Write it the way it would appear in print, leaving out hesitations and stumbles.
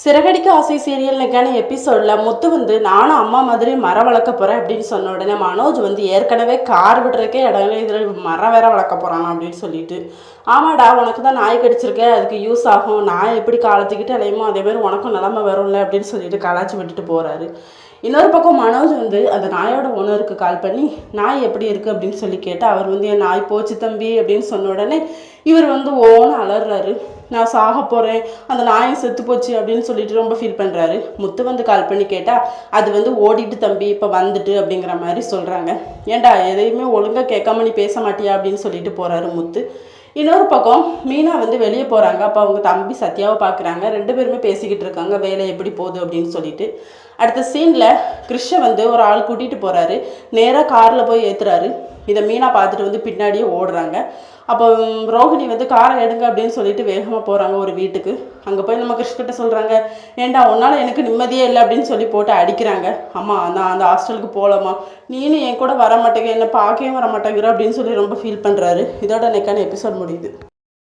சிறகடிக்க ஆசை சீரியலுக்கான எபிசோட்ல முத்து வந்து நானும் அம்மா மாதிரி மரம் வளர்க்க போறேன் அப்படின்னு சொன்ன உடனே மனோஜ் வந்து ஏற்கனவே கார் விடுறதுக்கே இடம் இதில் மரம் வேற வளர்க்க போறானா அப்படின்னு சொல்லிட்டு, ஆமாடா உனக்கு தான் நாய் கடிச்சிருக்க, அதுக்கு யூஸ் ஆகும், நாய் எப்படி காலத்துக்கிட்டு அலையுமோ அதே மாதிரி உனக்கும் நிலமை வரும்ல அப்படின்னு சொல்லிட்டு கலாச்சி விட்டுட்டு போறாரு. இன்னொரு பக்கம் மனோஜ் வந்து அந்த நாயோட ஓனருக்கு கால் பண்ணி நாய் எப்படி இருக்குது அப்படின்னு சொல்லி கேட்டால், அவர் வந்து என் நாய் போச்சு தம்பி அப்படின்னு சொன்ன உடனே இவர் வந்து ஓன்னு அலறாரு. நான் சாக போகிறேன், அந்த நாயை செத்து போச்சு அப்படின்னு சொல்லிட்டு ரொம்ப ஃபீல் பண்ணுறாரு. முத்து வந்து கால் பண்ணி கேட்டால், அது வந்து ஓடிட்டு தம்பி இப்போ வந்துட்டு அப்படிங்கிற மாதிரி சொல்கிறாங்க. ஏன்டா எதையுமே ஒழுங்காக கேட்காம நீ பேச மாட்டியா அப்படின்னு சொல்லிட்டு போகிறாரு முத்து. இன்னொரு பக்கம் மீனா வந்து வெளியே போகிறாங்க. அப்போ அவங்க தம்பி சத்யாவை பார்க்குறாங்க. ரெண்டு பேருமே பேசிக்கிட்டு இருக்காங்க வேலை எப்படி போகுது அப்படின்னு சொல்லிட்டு. அடுத்த சீனில் கிருஷ்ண வந்து ஒரு ஆள் கூட்டிகிட்டு போகிறாரு. நேராக காரில் போய் ஏற்றுறாரு. இதை மீனா பார்த்துட்டு வந்து பின்னாடியே ஓடுறாங்க. அப்போ ரோஹிணி வந்து காரை எடுங்க அப்படின்னு சொல்லிட்டு வேகமாக போகிறாங்க ஒரு வீட்டுக்கு. அங்கே போய் நம்ம கிருஷ்ணகிட்ட சொல்கிறாங்க, ஏண்டா உன்னால் எனக்கு நிம்மதியே இல்லை அப்படின்னு சொல்லி போட்டு அடிக்கிறாங்க. அம்மா நான் அந்த ஹாஸ்டலுக்கு போகலாமா, நீனும் என் கூட வர மாட்டேங்க, என்னை பார்க்கவே வர மாட்டேங்கிற அப்படின்னு சொல்லி ரொம்ப ஃபீல் பண்ணுறாரு. இதோட நெக்கான எபிசோட் முடியுது.